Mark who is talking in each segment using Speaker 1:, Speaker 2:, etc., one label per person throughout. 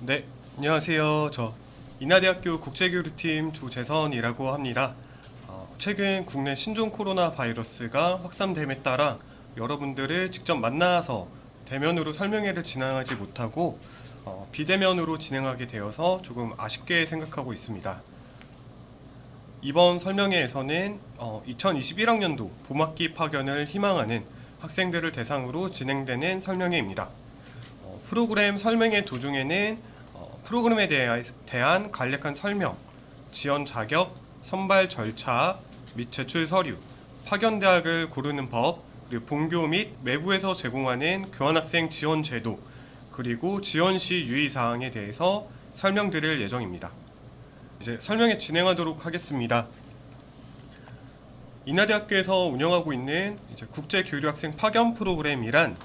Speaker 1: 네, 안녕하세요. 저 인하대학교 국제교류팀 조재선이라고 합니다. 최근 국내 신종 코로나 바이러스가 확산됨에 따라 여러분들을 직접 만나서 대면으로 설명회를 진행하지 못하고 비대면으로 진행하게 되어서 조금 아쉽게 생각하고 있습니다. 이번 설명회에서는 2021학년도 봄학기 파견을 희망하는 학생들을 대상으로 진행되는 설명회입니다. 프로그램 설명회 도중에는 프로그램에 대한 간략한 설명, 지원 자격, 선발 절차 및 제출 서류, 파견 대학을 고르는 법, 그리고 본교 및 외부에서 제공하는 교환학생 지원 제도, 그리고 지원 시 유의 사항에 대해서 설명드릴 예정입니다. 이제 설명회 진행하도록 하겠습니다. 인하대학교에서 운영하고 있는 국제교류학생 파견 프로그램이란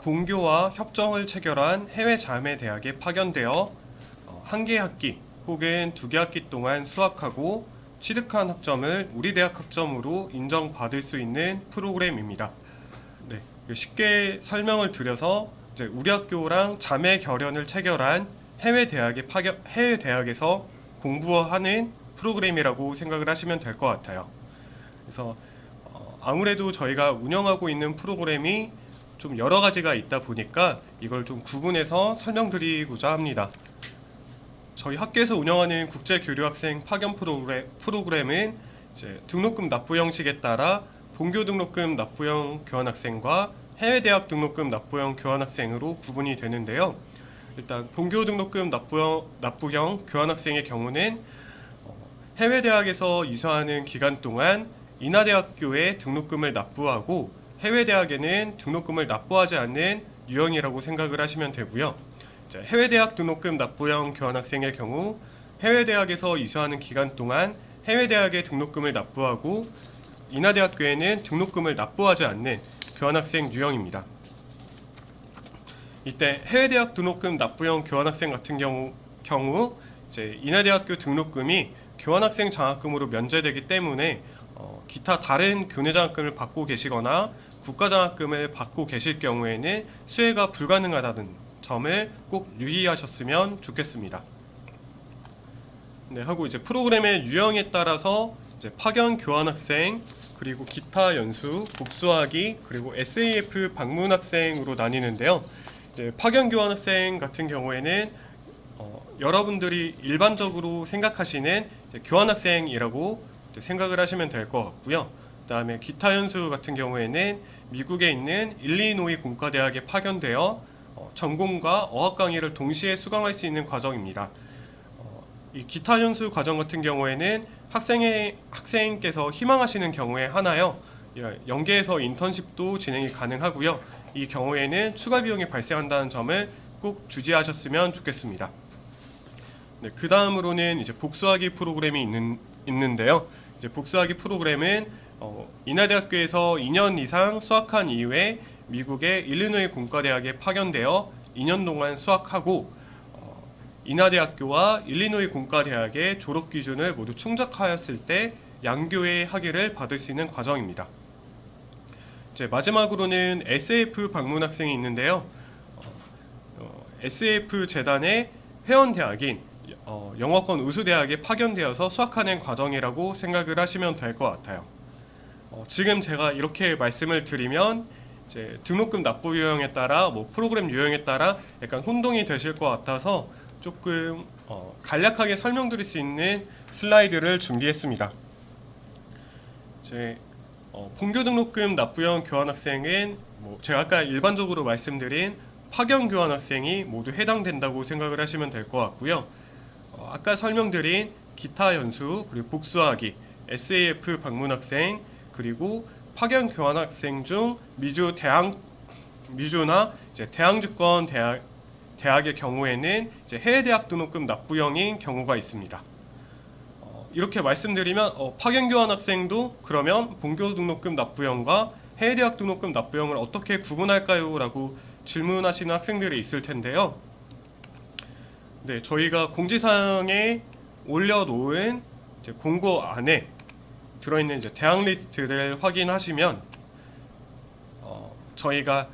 Speaker 1: 본교와 협정을 체결한 해외 자매 대학에 파견되어 한 개 학기 혹은 두 개 학기 동안 수학하고 취득한 학점을 우리 대학 학점으로 인정받을 수 있는 프로그램입니다. 네, 쉽게 설명을 드려서 우리 학교랑 자매 결연을 체결한 해외 대학에서 공부하는 프로그램이라고 생각을 하시면 될 것 같아요. 그래서 아무래도 저희가 운영하고 있는 프로그램이 좀 여러 가지가 있다 보니까 이걸 좀 구분해서 설명드리고자 합니다. 저희 학교에서 운영하는 국제교류학생 파견 프로그램은 등록금 납부 형식에 따라 본교 등록금 납부형 교환학생과 해외 대학 등록금 납부형 교환학생으로 구분이 되는데요. 일단 본교 등록금 납부형 교환학생의 경우는 해외 대학에서 이수하는 기간 동안 인하대학교에 등록금을 납부하고 해외 대학에는 등록금을 납부하지 않는 유형이라고 생각을 하시면 되고요. 해외 대학 등록금 납부형 교환학생의 경우 해외 대학에서 이수하는 기간 동안 해외 대학에 등록금을 납부하고 인하대학교에는 등록금을 납부하지 않는 교환학생 유형입니다. 이때 해외 대학 등록금 납부형 교환학생 같은 경우 인하대학교 등록금이 교환학생 장학금으로 면제되기 때문에 기타 다른 교내 장학금을 받고 계시거나 국가 장학금을 받고 계실 경우에는 수혜가 불가능하다는 점을 꼭 유의하셨으면 좋겠습니다. 네, 하고 프로그램의 유형에 따라서 파견 교환학생, 그리고 기타 연수, 복수학위, 그리고 SAF 방문 학생으로 나뉘는데요. 파견 교환학생 같은 경우에는 여러분들이 일반적으로 생각하시는 교환학생이라고 생각을 하시면 될 것 같고요. 그 다음에 기타 연수 같은 경우에는 미국에 있는 일리노이 공과대학에 파견되어 전공과 어학 강의를 동시에 수강할 수 있는 과정입니다. 이 기타 연수 과정 같은 경우에는 학생께서 희망하시는 경우에 하나요. 연계해서 인턴십도 진행이 가능하고요. 이 경우에는 추가 비용이 발생한다는 점을 꼭 주지하셨으면 좋겠습니다. 네, 그 다음으로는 복수학위 프로그램이 있는데요. 복수학위 프로그램은 인하대학교에서 2년 이상 수학한 이후에 미국의 일리노이 공과대학에 파견되어 2년 동안 수학하고 인하대학교와 일리노이 공과대학의 졸업 기준을 모두 충족하였을 때 양교의 학위를 받을 수 있는 과정입니다. 마지막으로는 SF 방문 학생이 있는데요. SF 재단의 회원대학인 영어권 우수대학에 파견되어서 수학하는 과정이라고 생각을 하시면 될 것 같아요. 지금 제가 이렇게 말씀을 드리면 등록금 납부 유형에 따라 프로그램 유형에 따라 약간 혼동이 되실 것 같아서 조금 간략하게 설명드릴 수 있는 슬라이드를 준비했습니다. 본교 등록금 납부형 교환학생은 제가 아까 일반적으로 말씀드린 파견 교환학생이 모두 해당된다고 생각을 하시면 될 것 같고요. 아까 설명드린 기타 연수, 그리고 복수학위, SAF 방문학생, 그리고 파견 교환학생 중 미주나 대항주권 대학의 경우에는 해외 대학 등록금 납부형인 경우가 있습니다. 이렇게 말씀드리면 파견 교환학생도 그러면 본교 등록금 납부형과 해외 대학 등록금 납부형을 어떻게 구분할까요? 라고 질문하시는 학생들이 있을 텐데요. 네, 저희가 공지사항에 올려놓은 공고 안에 들어있는 대학 리스트를 확인하시면 저희가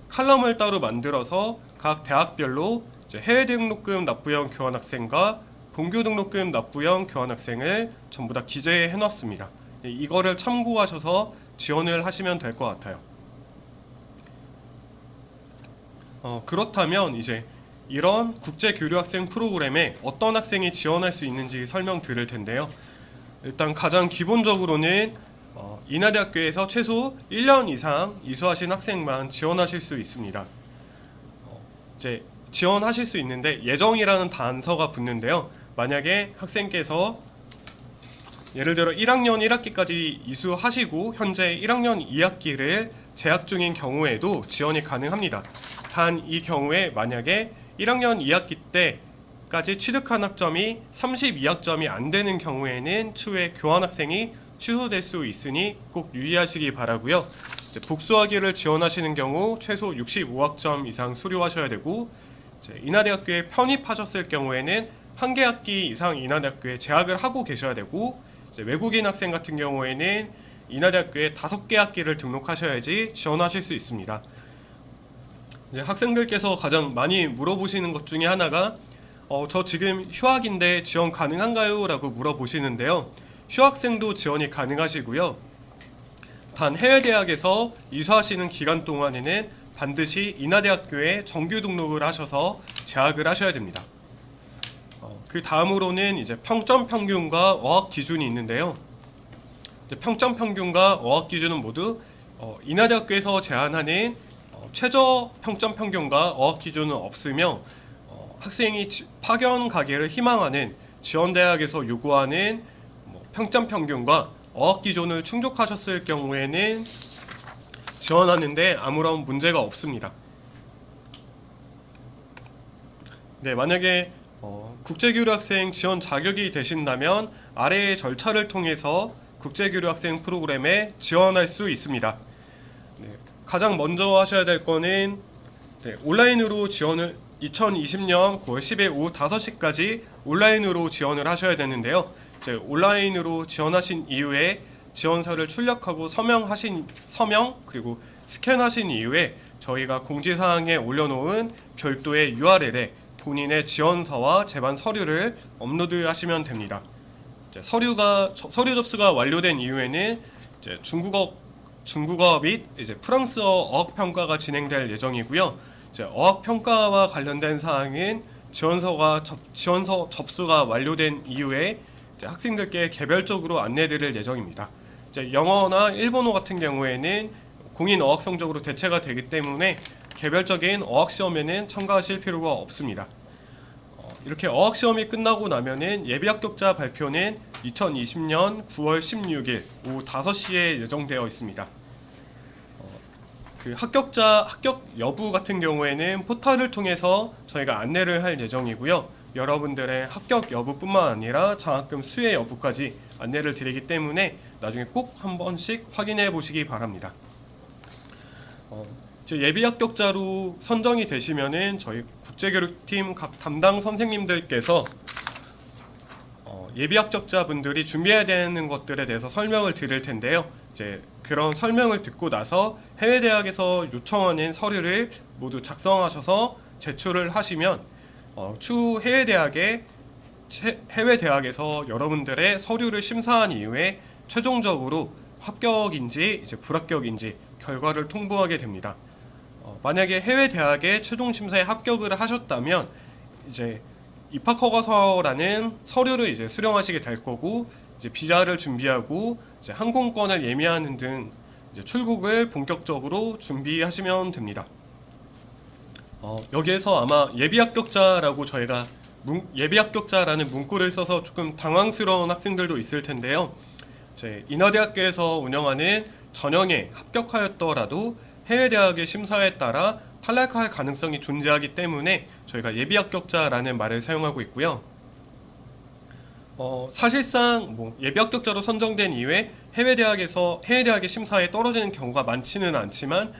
Speaker 1: 칼럼을 따로 만들어서 각 대학별로 이제 해외 등록금 납부형 교환학생과 본교 등록금 납부형 교환학생을 전부 다 기재해 놨습니다. 이거를 참고하셔서 지원을 하시면 될 것 같아요. 그렇다면 이제 이런 국제교류학생 프로그램에 어떤 학생이 지원할 수 있는지 설명드릴 텐데요. 일단 가장 기본적으로는 인하대학교에서 최소 1년 이상 이수하신 학생만 지원하실 수 있습니다. 이제 지원하실 수 있는데 예정이라는 단서가 붙는데요. 만약에 학생께서 예를 들어 1학년 1학기까지 이수하시고 현재 1학년 2학기를 재학 중인 경우에도 지원이 가능합니다. 단 이 경우에 만약에 1학년 2학기 때까지 취득한 학점이 32학점이 안 되는 경우에는 추후에 교환학생이 취소될 수 있으니 꼭 유의하시기 바라고요. 이제 복수학위를 지원하시는 경우 최소 65학점 이상 수료하셔야 되고, 이제 인하대학교에 편입하셨을 경우에는 한 개 학기 이상 인하대학교에 재학을 하고 계셔야 되고, 이제 외국인 학생 같은 경우에는 인하대학교에 5개 학기를 등록하셔야지 지원하실 수 있습니다. 이제 학생들께서 가장 많이 물어보시는 것 중에 하나가 저 지금 휴학인데 지원 가능한가요? 라고 물어보시는데요. 휴학생도 지원이 가능하시고요. 단 해외대학에서 이수하시는 기간 동안에는 반드시 인하대학교에 정규 등록을 하셔서 재학을 하셔야 됩니다. 그 다음으로는 이제 평점 평균과 어학 기준이 있는데요. 이제 평점 평균과 어학 기준은 모두 인하대학교에서 제한하는 최저 평점 평균과 어학 기준은 없으며 학생이 파견 가기를 희망하는 지원대학에서 요구하는 평점 평균과 어학 기준을 충족하셨을 경우에는 지원하는데 아무런 문제가 없습니다. 네, 만약에 국제교류학생 지원 자격이 되신다면 아래의 절차를 통해서 국제교류학생 프로그램에 지원할 수 있습니다. 네, 가장 먼저 하셔야 될 거는 온라인으로 지원을 2020년 9월 10일 오후 5시까지 온라인으로 지원을 하셔야 되는데요. 이제 온라인으로 지원하신 이후에 지원서를 출력하고 서명 그리고 스캔하신 이후에 저희가 공지사항에 올려놓은 별도의 URL에 본인의 지원서와 제반 서류를 업로드하시면 됩니다. 이제 서류 접수가 완료된 이후에는 이제 중국어 및 이제 프랑스어 어학 평가가 진행될 예정이고요. 이제 어학 평가와 관련된 사항은 지원서 접수가 완료된 이후에 이제 학생들께 개별적으로 안내드릴 예정입니다. 이제 영어나 일본어 같은 경우에는 공인 어학 성적으로 대체가 되기 때문에 개별적인 어학 시험에는 참가하실 필요가 없습니다. 이렇게 어학 시험이 끝나고 나면은 예비 합격자 발표는 2020년 9월 16일 오후 5시에 예정되어 있습니다. 그 합격 여부 같은 경우에는 포털을 통해서 저희가 안내를 할 예정이고요. 여러분들의 합격 여부뿐만 아니라 장학금 수혜 여부까지 안내를 드리기 때문에 나중에 꼭 한 번씩 확인해 보시기 바랍니다. 예비 합격자로 선정이 되시면은 저희 국제교육팀 각 담당 선생님들께서 예비 합격자분들이 준비해야 되는 것들에 대해서 설명을 드릴 텐데요. 이제 그런 설명을 듣고 나서 해외 대학에서 요청하는 서류를 모두 작성하셔서 제출을 하시면 추후 해외 대학에서 여러분들의 서류를 심사한 이후에 최종적으로 합격인지 이제 불합격인지 결과를 통보하게 됩니다. 만약에 해외 대학의 최종 심사에 합격을 하셨다면 이제 입학 허가서라는 서류를 이제 수령하시게 될 거고, 이제 비자를 준비하고 이제 항공권을 예매하는 등 이제 출국을 본격적으로 준비하시면 됩니다. 여기에서 아마 예비 합격자라고 저희가 예비 합격자라는 문구를 써서 조금 당황스러운 학생들도 있을 텐데요. 이제 인하대학교에서 운영하는 전형에 합격하였더라도 해외 대학의 심사에 따라 탈락할 가능성이 존재하기 때문에 저희가 예비 합격자라는 말을 사용하고 있고요. 사실상 예비 합격자로 선정된 이후에 해외 대학의 심사에 떨어지는 경우가 많지는 않지만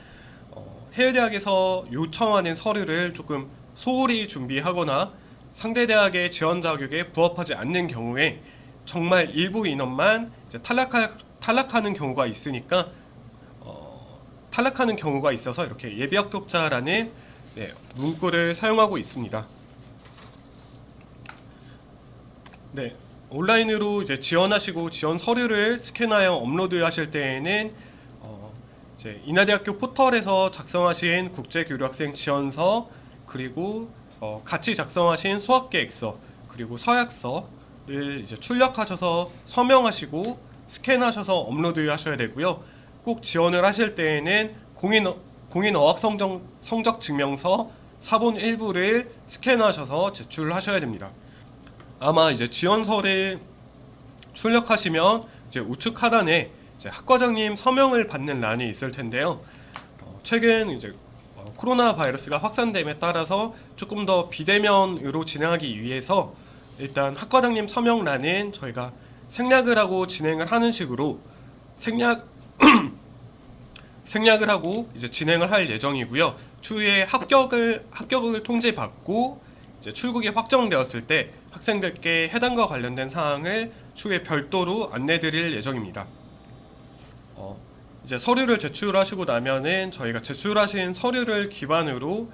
Speaker 1: 해외 대학에서 요청하는 서류를 조금 소홀히 준비하거나 상대 대학의 지원 자격에 부합하지 않는 경우에 정말 일부 인원만 이제 탈락하는 경우가 있으니까 탈락하는 경우가 있어서 이렇게 예비 합격자라는 문구를 사용하고 있습니다. 네, 온라인으로 이제 지원하시고 지원 서류를 스캔하여 업로드하실 때에는 이제 인하대학교 포털에서 작성하신 국제교류학생 지원서, 그리고 같이 작성하신 수학계획서, 그리고 서약서를 이제 출력하셔서 서명하시고 스캔하셔서 업로드하셔야 되고요. 꼭 지원을 하실 때에는 공인어학 성적 증명서 사본 일부를 스캔하셔서 제출하셔야 됩니다. 아마 이제 지원서를 출력하시면 이제 우측 하단에 이제 학과장님 서명을 받는 란이 있을 텐데요. 최근 이제 코로나 바이러스가 확산됨에 따라서 조금 더 비대면으로 진행하기 위해서 일단 학과장님 서명란은 저희가 생략을 하고 진행을 하는 식으로 생략을 하고 이제 진행을 할 예정이고요. 추후에 합격을 통지받고 이제 출국이 확정되었을 때 학생들께 해당과 관련된 사항을 추후에 별도로 안내드릴 예정입니다. 이제 서류를 제출하시고 나면은 저희가 제출하신 서류를 기반으로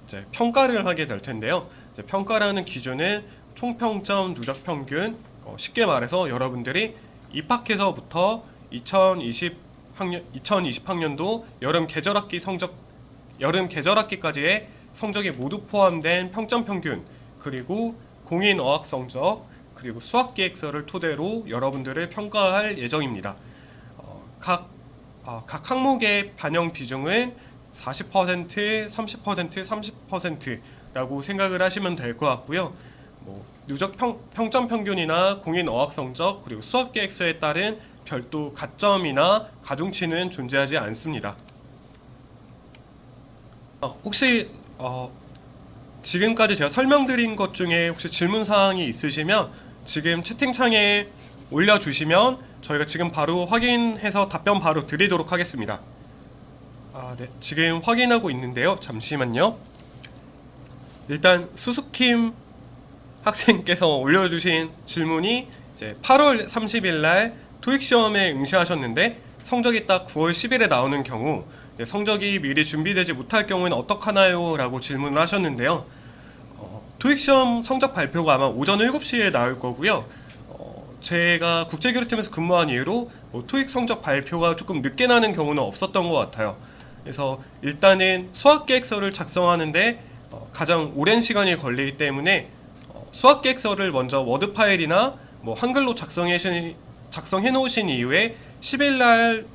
Speaker 1: 이제 평가를 하게 될 텐데요. 이제 평가라는 기준은 총평점, 누적평균, 쉽게 말해서 여러분들이 입학해서부터 2020학년도 여름 계절학기까지의 성적이 모두 포함된 평점 평균, 그리고 공인 어학 성적, 그리고 수학 계획서를 토대로 여러분들을 평가할 예정입니다. 각 항목의 반영 비중은 40%, 30%, 30%라고 생각을 하시면 될 것 같고요. 누적 평점 평균이나 공인 어학 성적, 그리고 수학 계획서에 따른 별도 가점이나 가중치는 존재하지 않습니다. 혹시 지금까지 제가 설명드린 것 중에 혹시 질문 사항이 있으시면 지금 채팅창에 올려주시면 저희가 지금 바로 확인해서 답변 바로 드리도록 하겠습니다. 네, 지금 확인하고 있는데요. 잠시만요. 일단 수수킴 학생께서 올려주신 질문이 이제 8월 30일 날 토익 시험에 응시하셨는데 성적이 딱 9월 10일에 나오는 경우 성적이 미리 준비되지 못할 경우에는 어떡하나요? 라고 질문을 하셨는데요. 토익 시험 성적 발표가 아마 오전 7시에 나올 거고요. 제가 국제교류팀에서 근무한 이후로 토익 성적 발표가 조금 늦게 나는 경우는 없었던 것 같아요. 그래서 일단은 수학 계획서를 작성하는데 가장 오랜 시간이 걸리기 때문에 수학 계획서를 먼저 워드 파일이나 한글로 작성해 놓으신 이후에 10일 날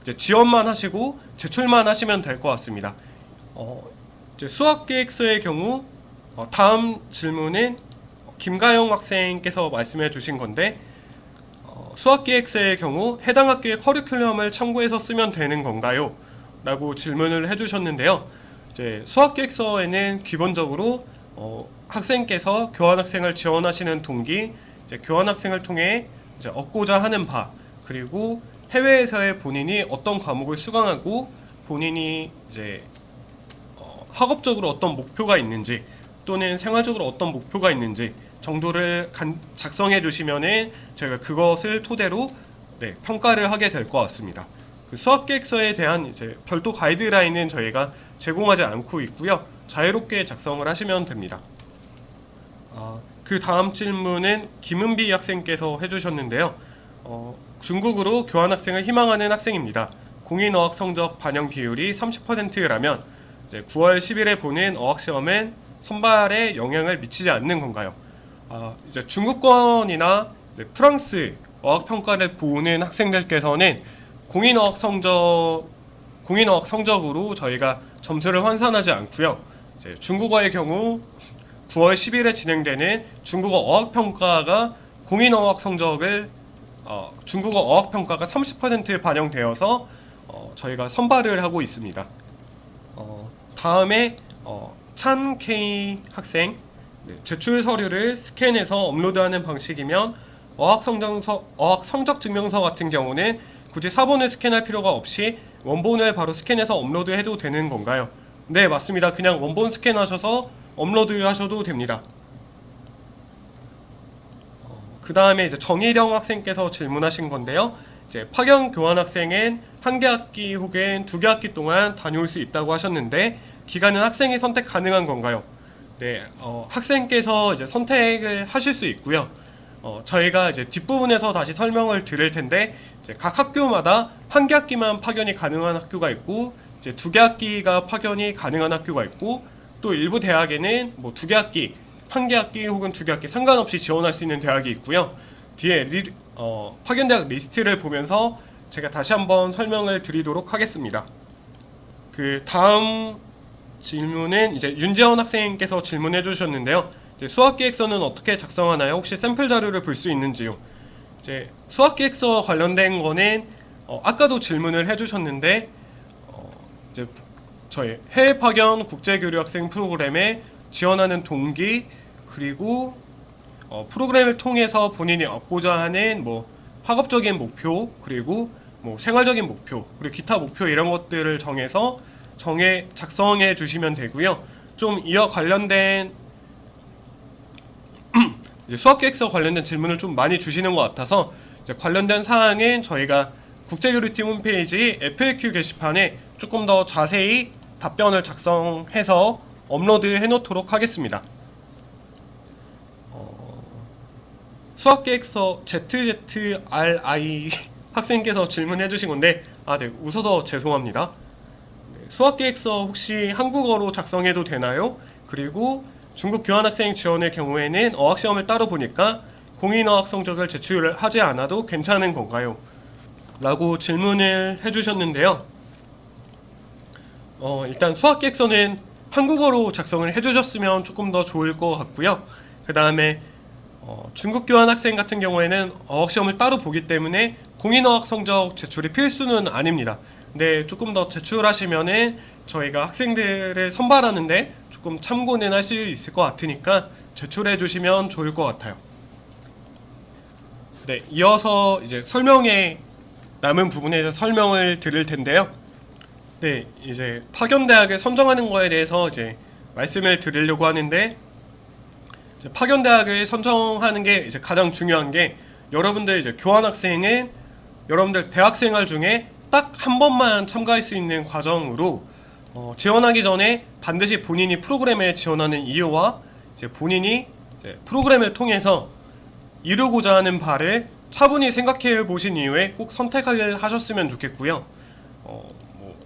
Speaker 1: 이제 지원만 하시고 제출만 하시면 될 것 같습니다. 이제 수학 계획서의 경우 다음 질문은 김가영 학생께서 말씀해 주신 건데 수학계획서의 경우 해당 학교의 커리큘럼을 참고해서 쓰면 되는 건가요? 라고 질문을 해주셨는데요. 이제 수학계획서에는 기본적으로 학생께서 교환학생을 지원하시는 동기, 이제 교환학생을 통해 이제 얻고자 하는 바, 그리고 해외에서의 본인이 어떤 과목을 수강하고 본인이 이제 학업적으로 어떤 목표가 있는지 또는 생활적으로 어떤 목표가 있는지 정도를 작성해 주시면은 저희가 그것을 토대로 평가를 하게 될 것 같습니다. 그 수학 계획서에 대한 이제 별도 가이드라인은 저희가 제공하지 않고 있고요. 자유롭게 작성을 하시면 됩니다. 그 다음 질문은 김은비 학생께서 해주셨는데요. 중국으로 교환학생을 희망하는 학생입니다. 공인어학 성적 반영 비율이 30%라면 이제 9월 10일에 보는 어학시험엔 선발에 영향을 미치지 않는 건가요? 이제 중국권이나 이제 프랑스 어학평가를 보는 학생들께서는 공인어학 성적으로 저희가 점수를 환산하지 않고요. 이제 중국어의 경우 9월 10일에 진행되는 중국어 어학평가가 중국어 어학평가가 30% 반영되어서 저희가 선발을 하고 있습니다. 다음에 찬 K 학생, 제출 서류를 스캔해서 업로드하는 방식이면 어학 성적 증명서 같은 경우는 굳이 사본을 스캔할 필요가 없이 원본을 바로 스캔해서 업로드해도 되는 건가요? 네, 맞습니다. 그냥 원본 스캔하셔서 업로드하셔도 됩니다. 그 다음에 이제 정희령 학생께서 질문하신 건데요. 이제 파견 교환 학생은 한 개 학기 혹은 2개 학기 동안 다녀올 수 있다고 하셨는데 기간은 학생이 선택 가능한 건가요? 네, 학생께서 이제 선택을 하실 수 있고요. 저희가 이제 뒷부분에서 다시 설명을 드릴 텐데, 이제 각 학교마다 한 개 학기만 파견이 가능한 학교가 있고, 이제 두 개 학기가 파견이 가능한 학교가 있고, 또 일부 대학에는 뭐 두 개 학기, 한 개 학기 혹은 두 개 학기 상관없이 지원할 수 있는 대학이 있고요. 뒤에 파견 대학 리스트를 보면서 제가 다시 한번 설명을 드리도록 하겠습니다. 그 다음 질문은 이제 윤재원 학생께서 질문해 주셨는데요. 이제 수학계획서는 어떻게 작성하나요? 혹시 샘플 자료를 볼 수 있는지요? 이제 수학계획서 관련된 거는 아까도 질문을 해주셨는데 이제 저희 해외 파견 국제교류 학생 프로그램에 지원하는 동기, 그리고 프로그램을 통해서 본인이 얻고자 하는 뭐 학업적인 목표, 그리고 뭐 생활적인 목표, 그리고 기타 목표 이런 것들을 정해서 작성해 주시면 되고요. 좀 이와 관련된 이제 수학계획서 관련된 질문을 좀 많이 주시는 것 같아서 이제 관련된 사항은 저희가 국제교류팀 홈페이지 FAQ 게시판에 조금 더 자세히 답변을 작성해서 업로드해 놓도록 하겠습니다. 수학계획서 ZZRI 학생께서 질문해 주신 건데 네, 웃어서 죄송합니다. 수학계획서 혹시 한국어로 작성해도 되나요? 그리고 중국 교환학생 지원의 경우에는 어학시험을 따로 보니까 공인어학 성적을 제출하지 않아도 괜찮은 건가요? 라고 질문을 해주셨는데요. 일단 수학계획서는 한국어로 작성을 해주셨으면 조금 더 좋을 것 같고요. 그 다음에 중국 교환학생 같은 경우에는 어학시험을 따로 보기 때문에 공인어학 성적 제출이 필수는 아닙니다. 근데 조금 더 제출하시면은 저희가 학생들을 선발하는데 조금 참고는 할 수 있을 것 같으니까 제출해 주시면 좋을 것 같아요. 네, 이어서 이제 설명에 남은 부분에 대해서 설명을 드릴 텐데요. 네, 이제 파견대학을 선정하는 거에 대해서 이제 말씀을 드리려고 하는데, 이제 파견대학을 선정하는 게 이제 가장 중요한 게, 여러분들 이제 교환학생은 여러분들 대학생활 중에 딱 한 번만 참가할 수 있는 과정으로 지원하기 전에 반드시 본인이 프로그램에 지원하는 이유와 이제 본인이 이제 프로그램을 통해서 이루고자 하는 바를 차분히 생각해 보신 이후에 꼭 선택을 하셨으면 좋겠고요.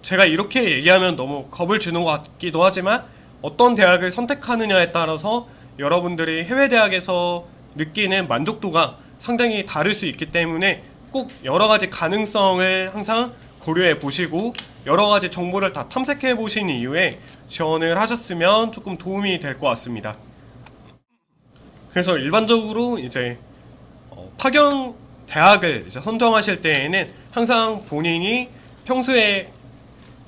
Speaker 1: 제가 이렇게 얘기하면 너무 겁을 주는 것 같기도 하지만 어떤 대학을 선택하느냐에 따라서 여러분들이 해외 대학에서 느끼는 만족도가 상당히 다를 수 있기 때문에 꼭 여러 가지 가능성을 항상 고려해 보시고 여러 가지 정보를 다 탐색해 보신 이후에 지원을 하셨으면 조금 도움이 될 것 같습니다. 그래서 일반적으로 이제 파견 대학을 이제 선정하실 때에는 항상 본인이 평소에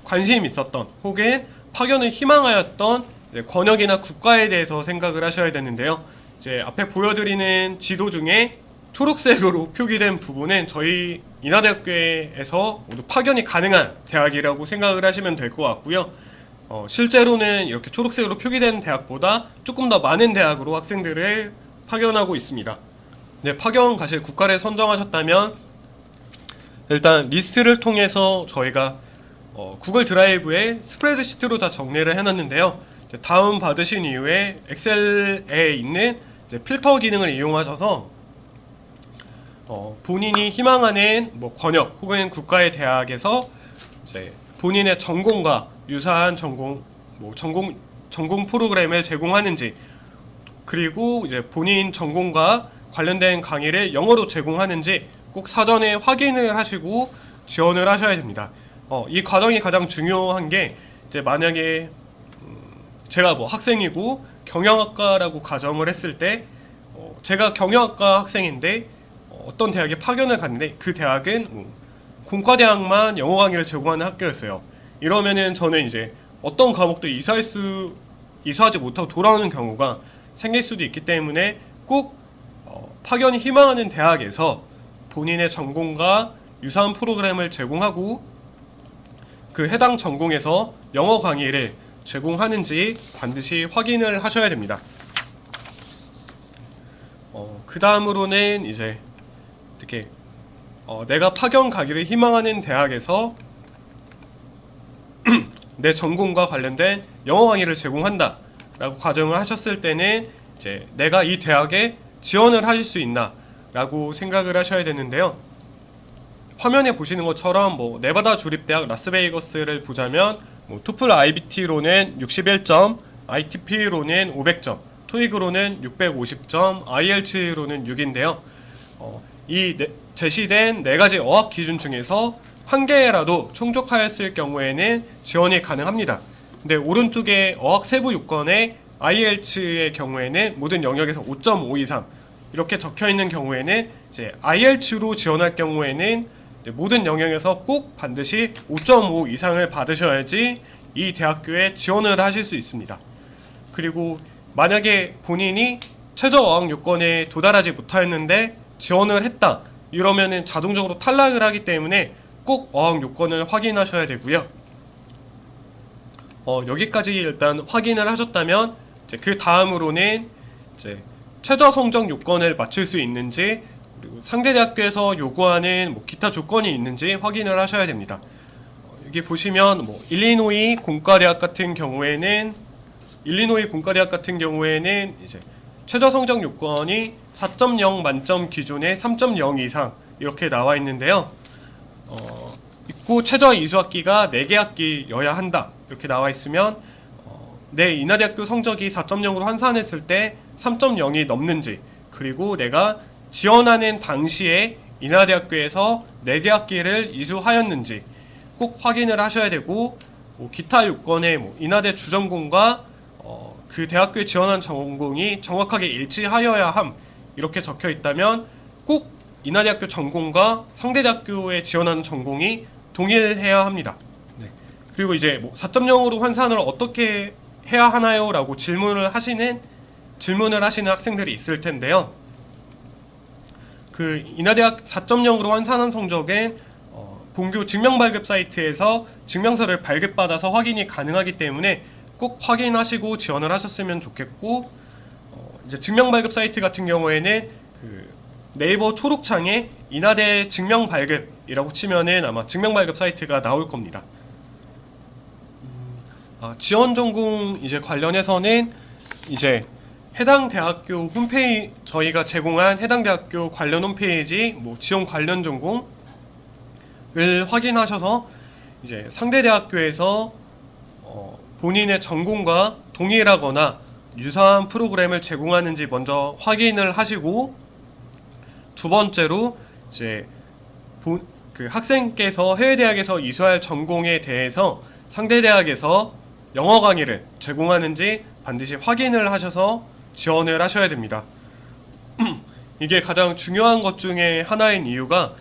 Speaker 1: 관심 있었던 혹은 파견을 희망하였던 권역이나 국가에 대해서 생각을 하셔야 되는데요. 이제 앞에 보여드리는 지도 중에 초록색으로 표기된 부분은 저희 인하대학교에서 모두 파견이 가능한 대학이라고 생각을 하시면 될 것 같고요. 실제로는 이렇게 초록색으로 표기된 대학보다 조금 더 많은 대학으로 학생들을 파견하고 있습니다. 네, 파견 가실 국가를 선정하셨다면 일단 리스트를 통해서 저희가 구글 드라이브에 스프레드시트로 다 정리를 해놨는데요. 다운 받으신 이후에 엑셀에 있는 이제 필터 기능을 이용하셔서 본인이 희망하는 뭐 권역 혹은 국가의 대학에서 이제 본인의 전공과 유사한 전공 프로그램을 제공하는지, 그리고 이제 본인 전공과 관련된 강의를 영어로 제공하는지 꼭 사전에 확인을 하시고 지원을 하셔야 됩니다. 이 과정이 가장 중요한 게, 이제 만약에 제가 뭐 학생이고 경영학과라고 가정을 했을 때 제가 경영학과 학생인데 어떤 대학에 파견을 갔는데 그 대학은 공과대학만 영어 강의를 제공하는 학교였어요. 이러면은 저는 이제 어떤 과목도 이수하지 못하고 돌아오는 경우가 생길 수도 있기 때문에 꼭 파견이 희망하는 대학에서 본인의 전공과 유사한 프로그램을 제공하고 그 해당 전공에서 영어 강의를 제공하는지 반드시 확인을 하셔야 됩니다. 그 다음으로는 이제 이렇게 내가 파견 가기를 희망하는 대학에서 내 전공과 관련된 영어 강의를 제공한다 라고 가정을 하셨을 때는 이제 내가 이 대학에 지원을 하실 수 있나 라고 생각을 하셔야 되는데요. 화면에 보시는 것처럼 뭐 네바다 주립대학 라스베이거스를 보자면 뭐 토플 IBT로는 61점, ITP로는 500점, 토익으로는 650점, IELTS로는 6인데요. 제시된 4가지 어학 기준 중에서 한 개라도 충족하였을 경우에는 지원이 가능합니다. 근데 오른쪽에 어학 세부 요건에 IELTS의 경우에는 모든 영역에서 5.5 이상 이렇게 적혀 있는 경우에는 이제 IELTS로 지원할 경우에는 모든 영역에서 꼭 반드시 5.5 이상을 받으셔야지 이 대학교에 지원을 하실 수 있습니다. 그리고 만약에 본인이 최저 어학 요건에 도달하지 못하였는데 지원을 했다 이러면은 자동적으로 탈락을 하기 때문에 꼭 어학 요건을 확인하셔야 되고요. 여기까지 일단 확인을 하셨다면 이제 그 다음으로는 이제 최저 성적 요건을 맞출 수 있는지 그리고 상대 대학교에서 요구하는 뭐 기타 조건이 있는지 확인을 하셔야 됩니다. 여기 보시면 뭐 일리노이 공과대학 같은 경우에는 이제 최저 성적 요건이 4.0 만점 기준에 3.0 이상 이렇게 나와 있는데요. 있고 최저 이수학기가 4개 학기여야 한다 이렇게 나와 있으면 내 인하대학교 성적이 4.0으로 환산했을 때 3.0이 넘는지 그리고 내가 지원하는 당시에 인하대학교에서 4개 학기를 이수하였는지 꼭 확인을 하셔야 되고 뭐 기타 요건에 뭐 인하대 주전공과 그 대학교에 지원한 전공이 정확하게 일치하여야 함 이렇게 적혀 있다면 꼭 인하대학교 전공과 상대대학교에 지원하는 전공이 동일해야 합니다. 네. 그리고 이제 뭐 4.0으로 환산을 어떻게 해야 하나요? 라고 질문을 하시는 학생들이 있을 텐데요. 그 인하대학 4.0으로 환산한 성적은 본교 증명발급 사이트에서 증명서를 발급받아서 확인이 가능하기 때문에 꼭 확인하시고 지원을 하셨으면 좋겠고 이제 증명발급 사이트 같은 경우에는 그 네이버 초록창에 인하대 증명발급이라고 치면은 아마 증명발급 사이트가 나올 겁니다. 지원 전공 이제 관련해서는 이제 해당 대학교 홈페이지 저희가 제공한 해당 대학교 관련 홈페이지 뭐 지원 관련 전공을 확인하셔서 이제 상대 대학교에서 본인의 전공과 동일하거나 유사한 프로그램을 제공하는지 먼저 확인을 하시고 두 번째로 이제 그 학생께서 해외 대학에서 이수할 전공에 대해서 상대 대학에서 영어 강의를 제공하는지 반드시 확인을 하셔서 지원을 하셔야 됩니다. 이게 가장 중요한 것 중에 하나인 이유가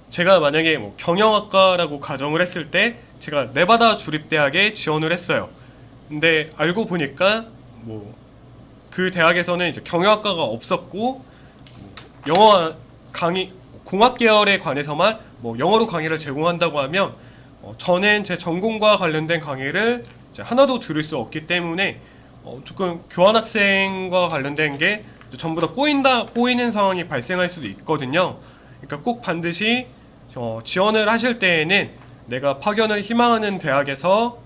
Speaker 1: 제가 만약에 뭐 경영학과라고 가정을 했을 때 제가 네바다 주립대학에 지원을 했어요. 근데 알고 보니까 뭐 그 대학에서는 이제 경영학과가 없었고 영어 강의 공학 계열에 관해서만 뭐 영어로 강의를 제공한다고 하면 저는 제 전공과 관련된 강의를 이제 하나도 들을 수 없기 때문에 조금 교환학생과 관련된 게 전부 다 꼬이는 상황이 발생할 수도 있거든요. 그러니까 꼭 반드시 지원을 하실 때에는 내가 파견을 희망하는 대학에서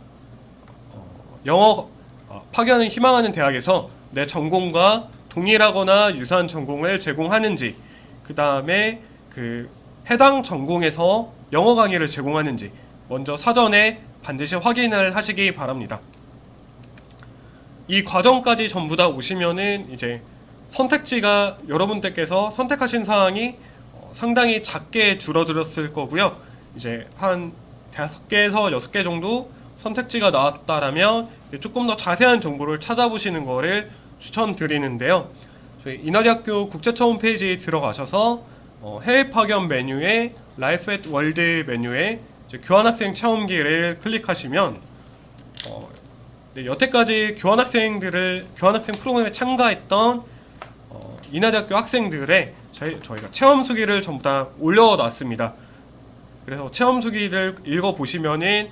Speaker 1: 파견을 희망하는 대학에서 내 전공과 동일하거나 유사한 전공을 제공하는지, 그 다음에 그 해당 전공에서 영어 강의를 제공하는지 먼저 사전에 반드시 확인을 하시기 바랍니다. 이 과정까지 전부 다 오시면은 이제 선택지가 여러분들께서 선택하신 사항이 상당히 작게 줄어들었을 거고요. 이제 한 5개에서 6개 정도 선택지가 나왔다라면 조금 더 자세한 정보를 찾아보시는 거를 추천드리는데요. 저희 인하대학교 국제처 홈페이지에 들어가셔서 해외 파견 메뉴에 라이프 앳 월드 메뉴에 이제 교환학생 체험기를 클릭하시면 네, 여태까지 교환학생 프로그램에 참가했던 인하대학교 학생들의 저희가 체험 수기를 전부 다 올려놨습니다. 그래서 체험 수기를 읽어보시면은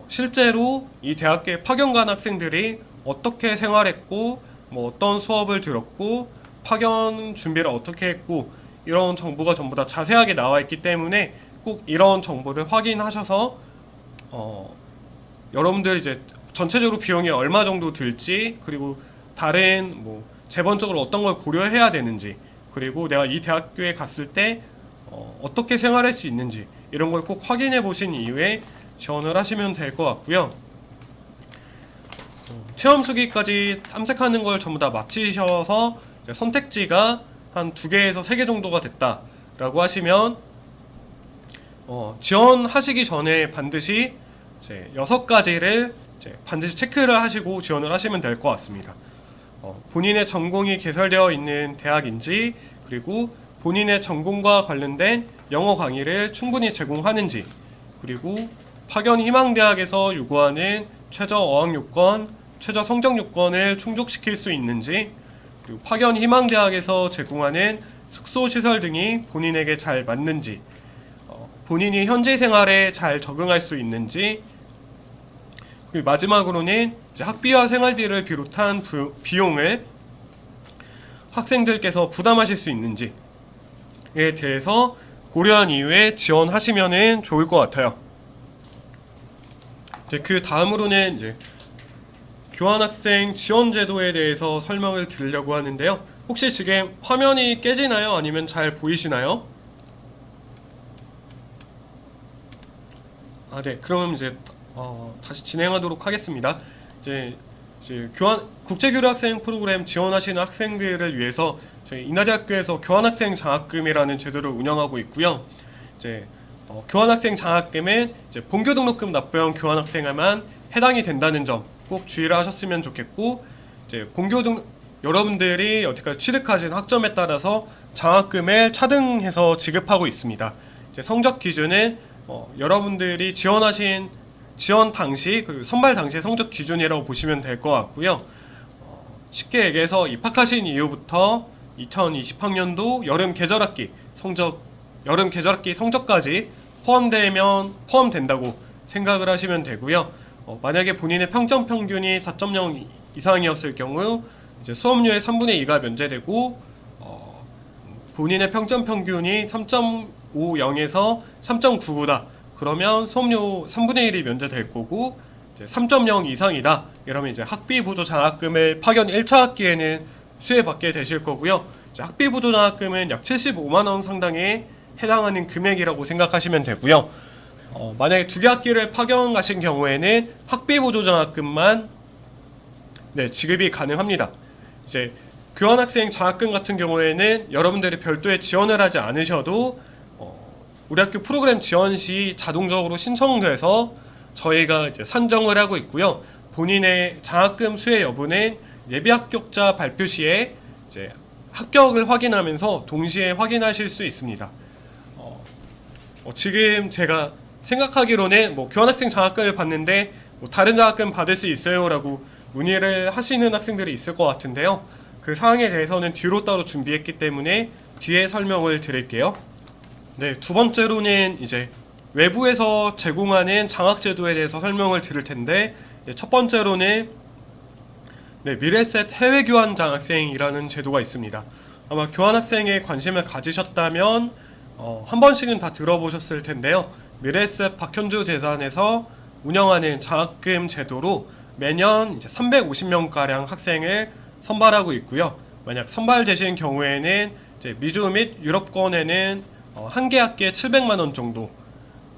Speaker 1: 실제로 이 대학교에 파견 간 학생들이 어떻게 생활했고 뭐 어떤 수업을 들었고 파견 준비를 어떻게 했고 이런 정보가 전부 다 자세하게 나와 있기 때문에 꼭 이런 정보를 확인하셔서 여러분들 이제 전체적으로 비용이 얼마 정도 들지, 그리고 다른 뭐 재번적으로 어떤 걸 고려해야 되는지, 그리고 내가 이 대학교에 갔을 때 어떻게 생활할 수 있는지 이런 걸 꼭 확인해 보신 이후에 지원을 하시면 될 것 같고요. 체험 수기까지 탐색하는 걸 전부 다 마치셔서 선택지가 한 2개에서 3개 정도가 됐다라고 하시면 지원하시기 전에 반드시 이제 6가지를 이제 반드시 체크를 하시고 지원을 하시면 될 것 같습니다. 본인의 전공이 개설되어 있는 대학인지, 그리고 본인의 전공과 관련된 영어 강의를 충분히 제공하는지, 그리고 파견 희망대학에서 요구하는 최저 어학 요건, 최저 성적 요건을 충족시킬 수 있는지, 그리고 파견 희망대학에서 제공하는 숙소시설 등이 본인에게 잘 맞는지, 본인이 현재 생활에 잘 적응할 수 있는지, 그리고 마지막으로는 이제 학비와 생활비를 비롯한 비용을 학생들께서 부담하실 수 있는지에 대해서 고려한 이후에 지원하시면 좋을 것 같아요. 그 다음으로는 이제 교환학생 지원제도에 대해서 설명을 드리려고 하는데요. 혹시 지금 화면이 깨지나요? 아니면 잘 보이시나요? 네, 그럼 이제 다시 진행하도록 하겠습니다. 이제 국제교류학생 프로그램 지원하시는 학생들을 위해서 저희 인하대학교에서 교환학생 장학금이라는 제도를 운영하고 있고요. 이제 교환학생 장학금은 이제 본교 등록금 납부형 교환학생에만 해당이 된다는 점 꼭 주의를 하셨으면 좋겠고, 이제 여러분들이 여태까지 취득하신 학점에 따라서 장학금을 차등해서 지급하고 있습니다. 이제 성적 기준은 여러분들이 지원 당시 그리고 선발 당시의 성적 기준이라고 보시면 될 것 같고요. 쉽게 얘기해서 입학하신 이후부터 2020학년도 여름 계절학기 성적까지 포함된다고 생각을 하시면 되고요. 만약에 본인의 평점 평균이 4.0 이상이었을 경우 이제 수업료의 3분의 2가 면제되고, 본인의 평점 평균이 3.50에서 3.99다. 그러면 수업료 3분의 1이 면제될 거고, 이제 3.0 이상이다. 이러면 이제 학비 보조 장학금을 파견 1차 학기에는 수혜받게 되실 거고요. 이제 학비 보조 장학금은 약 75만 원 상당에 해당하는 금액이라고 생각하시면 되고요. 만약에 2개 학기를 파견 가신 경우에는 학비 보조 장학금만 지급이 가능합니다. 이제 교환학생 장학금 같은 경우에는 여러분들이 별도의 지원을 하지 않으셔도 우리 학교 프로그램 지원 시 자동적으로 신청돼서 저희가 이제 산정을 하고 있고요. 본인의 장학금 수혜 여부는 예비 합격자 발표 시에 이제 합격을 확인하면서 동시에 확인하실 수 있습니다. 지금 제가 생각하기로는 교환학생 장학금을 받는데 다른 장학금 받을 수 있어요라고 문의를 하시는 학생들이 있을 것 같은데요. 그 사항에 대해서는 뒤로 따로 준비했기 때문에 뒤에 설명을 드릴게요. 네, 두 번째로는 이제 외부에서 제공하는 장학제도에 대해서 설명을 드릴 텐데, 첫 번째로는 미래셋 해외교환 장학생이라는 제도가 있습니다. 아마 교환학생에 관심을 가지셨다면 한 번씩은 다 들어보셨을 텐데요. 미래셋 박현주 재단에서 운영하는 장학금 제도로 매년 이제 350명가량 학생을 선발하고 있고요. 만약 선발되신 경우에는 이제 미주 및 유럽권에는 한 개 학기에 700만 원 정도,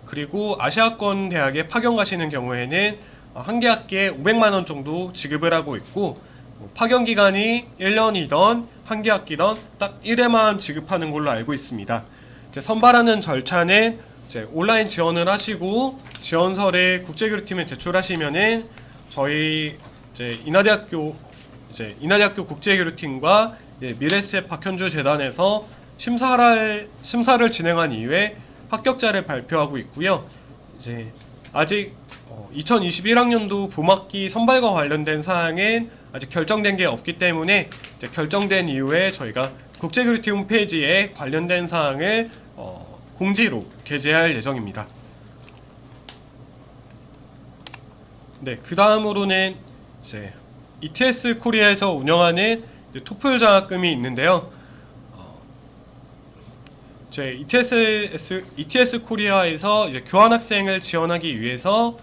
Speaker 1: 그리고 아시아권 대학에 파견 가시는 경우에는 한 개 학기에 500만 원 정도 지급을 하고 있고, 파견 기간이 1년이던 한 개 학기던 딱 1회만 지급하는 걸로 알고 있습니다. 이제 선발하는 절차는 이제 온라인 지원을 하시고 지원서를 국제교류팀에 제출하시면은 저희 이제 인하대학교 국제교류팀과 미래셋 박현주 재단에서 심사를 진행한 이후에 합격자를 발표하고 있고요. 이제 아직 2021학년도 봄학기 선발과 관련된 사항은 아직 결정된 게 없기 때문에 이제 결정된 이후에 저희가 국제교류팀 홈페이지에 관련된 사항을 공지로 게재할 예정입니다. 네, 그 다음으로는 이제 ETS 코리아에서 운영하는 토플 장학금이 있는데요. 제 ETS 코리아에서 이제 교환학생을 지원하기 위해서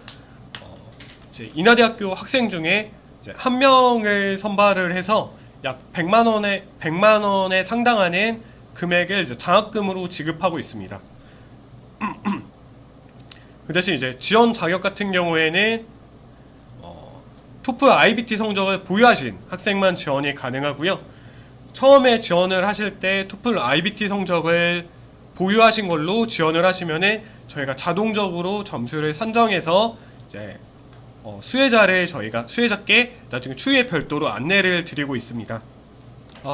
Speaker 1: 이제 인하대학교 학생 중에 이제 한 명을 선발을 해서 약 100만 원에 상당하는 금액을 이제 장학금으로 지급하고 있습니다. 그 대신 이제 지원 자격 같은 경우에는 토플 IBT 성적을 보유하신 학생만 지원이 가능하고요. 처음에 지원을 하실 때 토플 IBT 성적을 보유하신 걸로 지원을 하시면은 저희가 자동적으로 점수를 산정해서 이제 수혜자를 저희가 수혜자께 나중에 추후에 별도로 안내를 드리고 있습니다.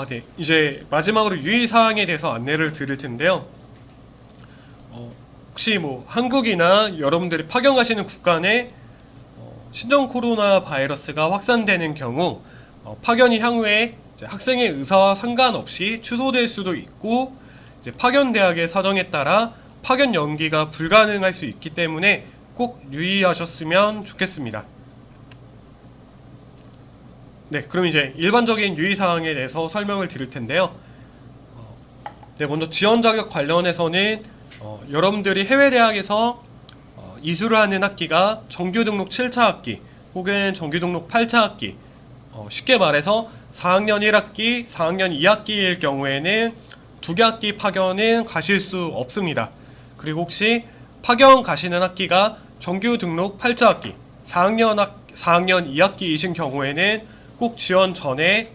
Speaker 1: 네. 이제 마지막으로 유의사항에 대해서 안내를 드릴 텐데요. 혹시 뭐 한국이나 여러분들이 파견 가시는 국가 내 신종 코로나 바이러스가 확산되는 경우 파견이 향후에 이제 학생의 의사와 상관없이 취소될 수도 있고, 이제 파견 대학의 사정에 따라 파견 연기가 불가능할 수 있기 때문에 꼭 유의하셨으면 좋겠습니다. 네, 그럼 이제 일반적인 유의사항에 대해서 설명을 드릴 텐데요. 네, 먼저 지원 자격 관련해서는 여러분들이 해외 대학에서 이수를 하는 학기가 정규 등록 7차 학기 혹은 정규 등록 8차 학기, 쉽게 말해서 4학년 1학기, 4학년 2학기일 경우에는 2개 학기 파견은 가실 수 없습니다. 그리고 혹시 파견 가시는 학기가 정규 등록 8차 학기, 4학년 2학기이신 경우에는 꼭 지원 전에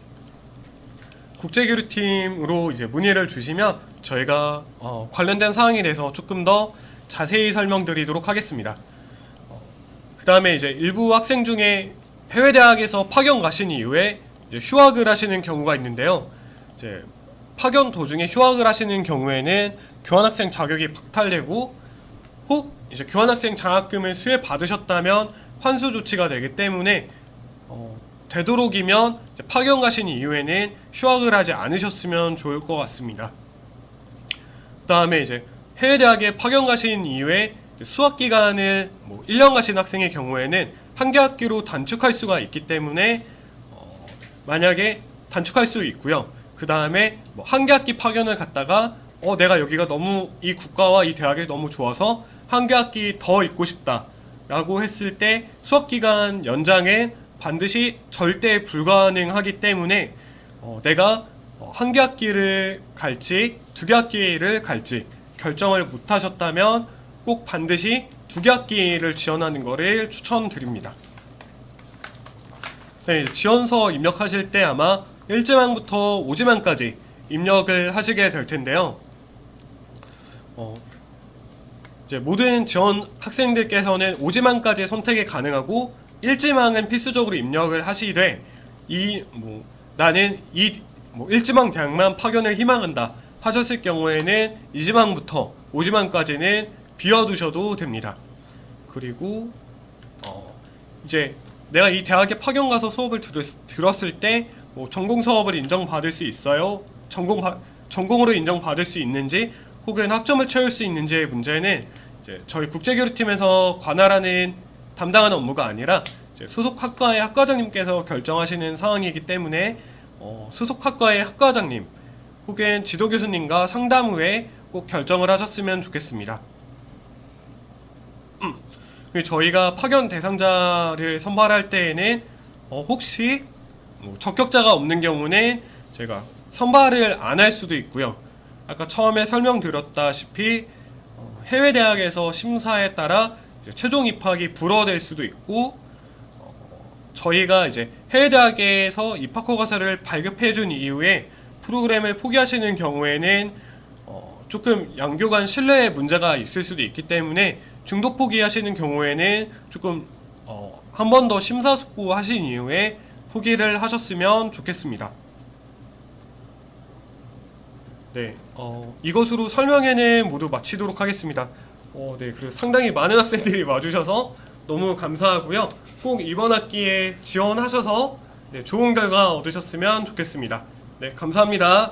Speaker 1: 국제교류팀으로 이제 문의를 주시면 저희가 관련된 사항에 대해서 조금 더 자세히 설명드리도록 하겠습니다. 그 다음에 이제 일부 학생 중에 해외 대학에서 파견 가신 이후에 이제 휴학을 하시는 경우가 있는데요. 이제 파견 도중에 휴학을 하시는 경우에는 교환학생 자격이 박탈되고, 혹 이제 교환학생 장학금을 수혜 받으셨다면 환수 조치가 되기 때문에 되도록이면 이제 파견 가신 이후에는 휴학을 하지 않으셨으면 좋을 것 같습니다. 그 다음에 이제 해외 대학에 파견 가신 이후에 수학 기간을 1년 가신 학생의 경우에는 한 개 학기로 단축할 수가 있기 때문에 만약에 단축할 수 있고요. 그 다음에 한 개 학기 파견을 갔다가 내가 여기가 너무 이 국가와 이 대학이 너무 좋아서 한 개 학기 더 있고 싶다 라고 했을 때 수학 기간 연장은 반드시 절대 불가능하기 때문에 내가 한 개 학기를 갈지 2개 학기를 갈지 결정을 못 하셨다면 꼭 반드시 2개 학기를 지원하는 것을 추천드립니다. 네, 지원서 입력하실 때 아마 1지망부터 5지망까지 입력을 하시게 될 텐데요. 이제 모든 지원 학생들께서는 5지망까지 선택이 가능하고 1지망은 필수적으로 입력을 하시되 나는 1지망 대학만 파견을 희망한다 하셨을 경우에는 2지망부터 5지망까지는 비워두셔도 됩니다. 그리고 이제 내가 이 대학에 파견 가서 수업을 들었을 때 전공 수업을 인정받을 수 있어요? 전공으로 인정받을 수 있는지 혹은 학점을 채울 수 있는지의 문제는 이제 저희 국제교류팀에서 관할하는 담당하는 업무가 아니라 이제 소속 학과의 학과장님께서 결정하시는 사항이기 때문에 소속 학과의 학과장님 혹은 지도교수님과 상담 후에 꼭 결정을 하셨으면 좋겠습니다. 저희가 파견 대상자를 선발할 때에는 혹시 적격자가 없는 경우는 제가 선발을 안 할 수도 있고요. 아까 처음에 설명드렸다시피 해외 대학에서 심사에 따라 이제 최종 입학이 불허될 수도 있고, 저희가 이제 해외 대학에서 입학 허가서를 발급해 준 이후에 프로그램을 포기하시는 경우에는 조금 양교 간 신뢰에 문제가 있을 수도 있기 때문에 중도 포기하시는 경우에는 조금 한 번 더 심사숙고하신 이후에 포기를 하셨으면 좋겠습니다. 네, 이것으로 설명회는 모두 마치도록 하겠습니다. 네, 그래서 상당히 많은 학생들이 와주셔서 너무 감사하고요. 꼭 이번 학기에 지원하셔서 좋은 결과 얻으셨으면 좋겠습니다. 네, 감사합니다.